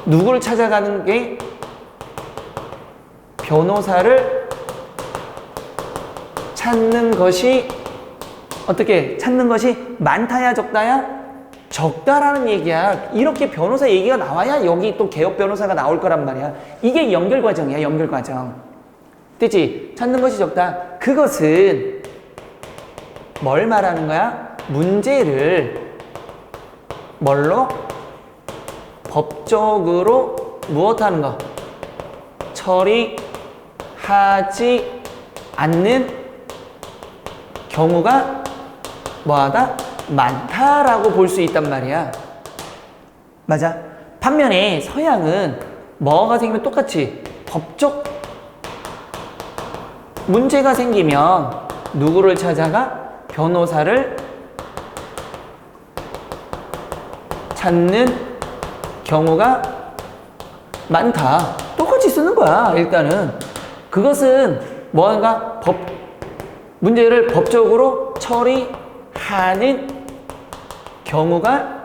누구를 찾아가는 게? 변호사를 찾는 것이 어떻게? 찾는 것이 많다야 적다야? 적다라는 얘기야. 이렇게 변호사 얘기가 나와야 여기 또 개업 변호사가 나올 거란 말이야. 이게 연결 과정이야. 연결 과정. 됐지? 찾는 것이 적다. 그것은 뭘 말하는 거야? 문제를 뭘로? 법적으로 무엇하는 거? 처리하지 않는 경우가 뭐하다? 많다라고 볼 수 있단 말이야. 맞아? 반면에 서양은 뭐가 생기면 똑같이 법적 문제가 생기면 누구를 찾아가? 변호사를 찾는 경우가 많다. 똑같이 쓰는 거야 일단은. 그것은 뭔가 문제를 법적으로 처리하는 경우가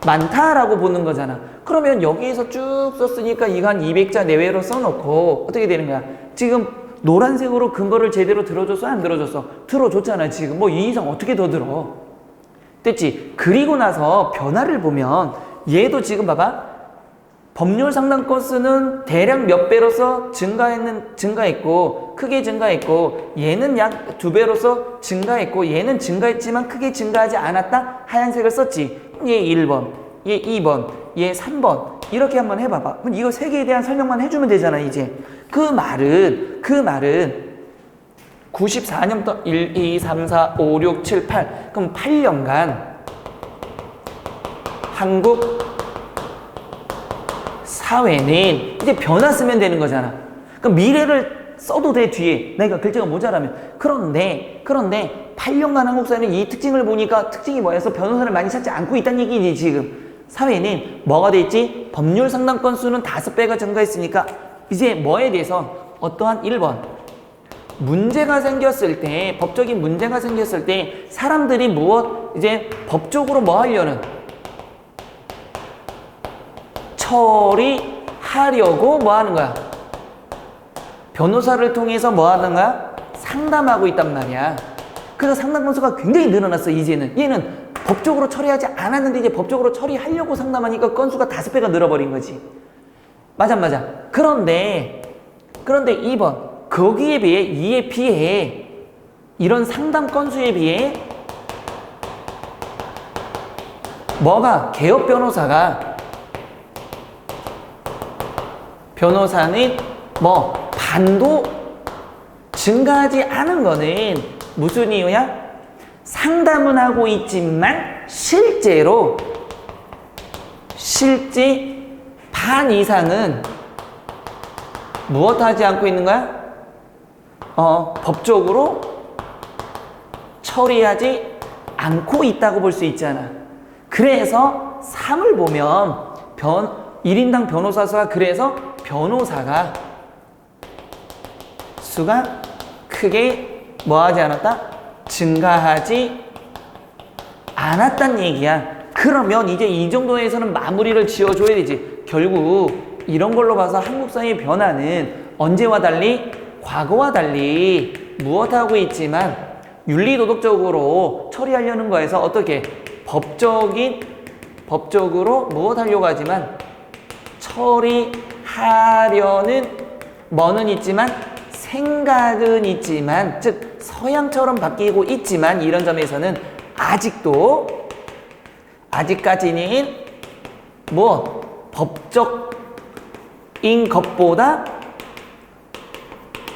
많다라고 보는 거잖아. 그러면 여기에서 쭉 썼으니까 이거 한 200자 내외로 써놓고 어떻게 되는 거야? 지금 노란색으로 근거를 제대로 들어줬어? 안 들어줬어? 들어줬잖아 지금. 뭐 이 이상 어떻게 더 들어? 됐지? 그리고 나서 변화를 보면 얘도 지금 봐봐. 법률 상담 건수는 대략 몇 배로서 증가했고 크게 증가했고 얘는 약 2배로서 증가했고 얘는 증가했지만 크게 증가하지 않았다. 하얀색을 썼지. 얘 1번, 얘 2번, 얘 3번 이렇게 한번 해봐봐. 그럼 이거 3개에 대한 설명만 해주면 되잖아. 이제 그 말은 94년부터 1, 2, 3, 4, 5, 6, 7, 8 그럼 8년간 한국 사회는 이제 변화 쓰면 되는 거잖아. 그럼 미래를 써도 돼. 뒤에 내가 글자가 모자라면. 그런데 8년간 한국 사회는 이 특징을 보니까 특징이 뭐였어? 변호사를 많이 찾지 않고 있다는 얘기지. 지금 사회는 뭐가 돼 있지? 법률 상담 건수는 5배가 증가했으니까 이제 뭐에 대해서 어떠한 1번 문제가 생겼을 때, 법적인 문제가 생겼을 때 사람들이 이제 법적으로 뭐 하려는 처리하려고 뭐 하는 거야? 변호사를 통해서 뭐 하는 거야? 상담하고 있단 말이야. 그래서 상담 건수가 굉장히 늘어났어. 이제는 얘는 법적으로 처리하지 않았는데 이제 법적으로 처리하려고 상담하니까 건수가 5배가 늘어버린 거지. 맞아. 그런데 2번 거기에 비해, 이에 비해, 이런 상담 건수에 비해 뭐가? 개업 변호사는 뭐 반도 증가하지 않은 거는 무슨 이유야? 상담은 하고 있지만 실제 반 이상은 무엇 하지 않고 있는 거야? 법적으로 처리하지 않고 있다고 볼 수 있잖아. 그래서 3을 보면 1인당 변호사 수가 그래서 변호사가 수가 크게 뭐하지 않았다? 증가하지 않았단 얘기야. 그러면 이제 이 정도에서는 마무리를 지어줘야 되지. 결국 이런 걸로 봐서 한국 사회의 변화는 언제와 달리? 과거와 달리 무엇하고 있지만 윤리도덕적으로 처리하려는 거에서 어떻게? 법적으로 무엇하려고 하지만 처리하려는 뭐는 있지만 생각은 있지만 즉 서양처럼 바뀌고 있지만 이런 점에서는 아직까지는 법적인 것보다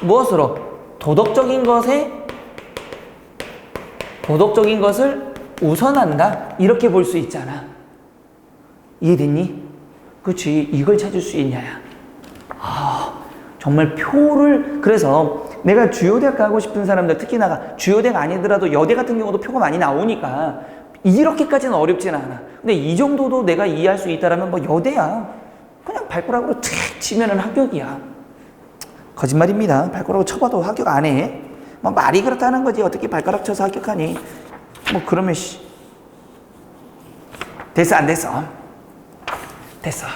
무엇으로? 도덕적인 것을 우선한다. 이렇게 볼 수 있잖아. 이해됐니? 그렇지. 이걸 찾을 수 있냐야. 정말 그래서 내가 주요대학 가고 싶은 사람들, 특히나 주요대가 아니더라도 여대 같은 경우도 표가 많이 나오니까 이렇게까지는 어렵진 않아. 근데 이 정도도 내가 이해할 수 있다라면 뭐 여대야. 그냥 발가락으로 툭 치면은 합격이야. 거짓말입니다. 발가락으로 쳐봐도 합격 안 해. 뭐 말이 그렇다는 거지. 어떻게 발가락 쳐서 합격하니? 뭐 그러면 됐어 안 됐어? 됐어.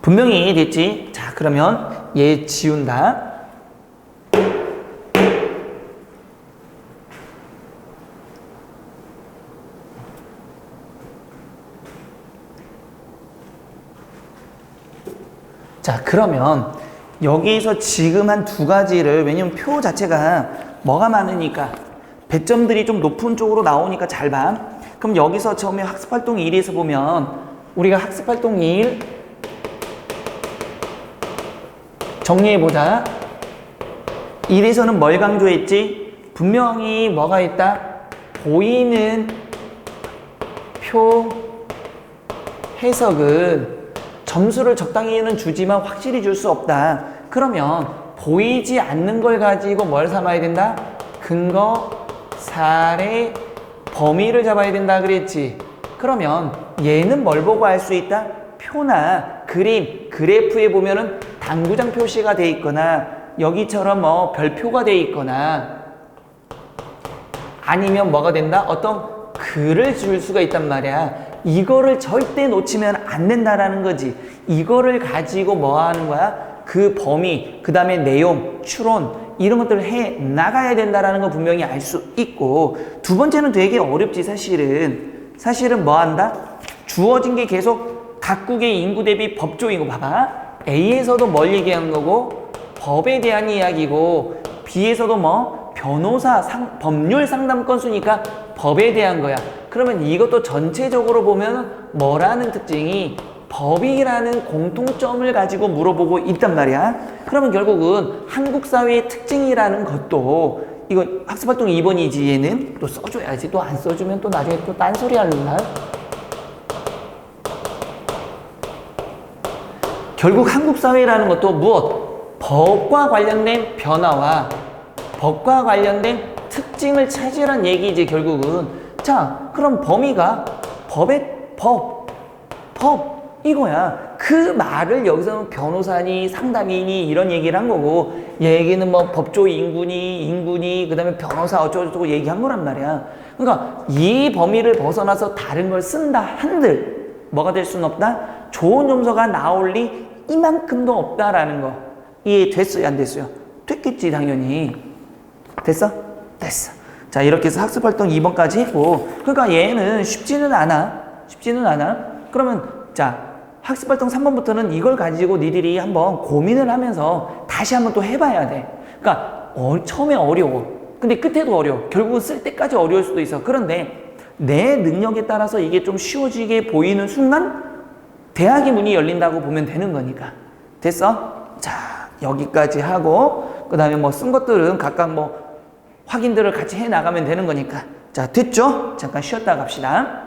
분명히 됐지? 자, 그러면 얘 지운다. 자, 그러면 여기서 지금 한 2가지를, 왜냐면 표 자체가 뭐가 많으니까 배점들이 좀 높은 쪽으로 나오니까 잘 봐. 그럼 여기서 처음에 학습활동 1에서 보면 우리가 학습활동 1 정리해보자. 1에서는 뭘 강조했지? 분명히 뭐가 있다? 보이는 표 해석은 점수를 적당히는 주지만 확실히 줄 수 없다. 그러면 보이지 않는 걸 가지고 뭘 삼아야 된다? 근거, 사례, 범위를 잡아야 된다 그랬지. 그러면 얘는 뭘 보고 알 수 있다? 표나 그림, 그래프에 보면은 당구장 표시가 돼 있거나 여기처럼 뭐 별표가 돼 있거나 아니면 뭐가 된다? 어떤 글을 줄 수가 있단 말이야. 이거를 절대 놓치면 안 된다라는 거지. 이거를 가지고 뭐 하는 거야? 그 범위, 그 다음에 내용, 추론 이런 것들을 해 나가야 된다라는 거 분명히 알 수 있고, 두 번째는 되게 어렵지. 사실은 뭐 한다? 주어진 게 계속 각국의 인구 대비 법조 인구. 봐봐, A에서도 뭘 얘기하는 거고 법에 대한 이야기고, B에서도 뭐 변호사 법률 상담 건수니까 법에 대한 거야. 그러면 이것도 전체적으로 보면 뭐라는 특징이 법이라는 공통점을 가지고 물어보고 있단 말이야. 그러면 결국은 한국 사회의 특징이라는 것도, 이거 학습활동 2번이지, 얘는 또 써줘야지. 또 안 써주면 또 나중에 또 딴소리 할라. 결국 한국 사회라는 것도 무엇? 법과 관련된 변화와 법과 관련된 특징을 차지하는 얘기지, 결국은. 자, 그럼 범위가 법 이거야. 그 말을 여기서는 변호사니 상담이니 이런 얘기를 한 거고, 얘기는 뭐 법조 인구니 그 다음에 변호사 어쩌고저쩌고 얘기한 거란 말이야. 그러니까 이 범위를 벗어나서 다른 걸 쓴다 한들 뭐가 될 수는 없다? 좋은 점수가 나올 리 이만큼도 없다라는 거. 이해됐어요? 안 됐어요? 됐겠지, 당연히. 됐어? 됐어. 자, 이렇게 해서 학습활동 2번까지 했고, 그러니까 얘는 쉽지는 않아. 그러면 자, 학습활동 3번부터는 이걸 가지고 니들이 한번 고민을 하면서 다시 한번 또 해봐야 돼. 그러니까 처음에 어려워. 근데 끝에도 어려워. 결국은 쓸 때까지 어려울 수도 있어. 그런데 내 능력에 따라서 이게 좀 쉬워지게 보이는 순간 대학의 문이 열린다고 보면 되는 거니까. 됐어? 자, 여기까지 하고, 그 다음에 뭐 쓴 것들은 각각 뭐 확인들을 같이 해 나가면 되는 거니까. 자, 됐죠? 잠깐 쉬었다 갑시다.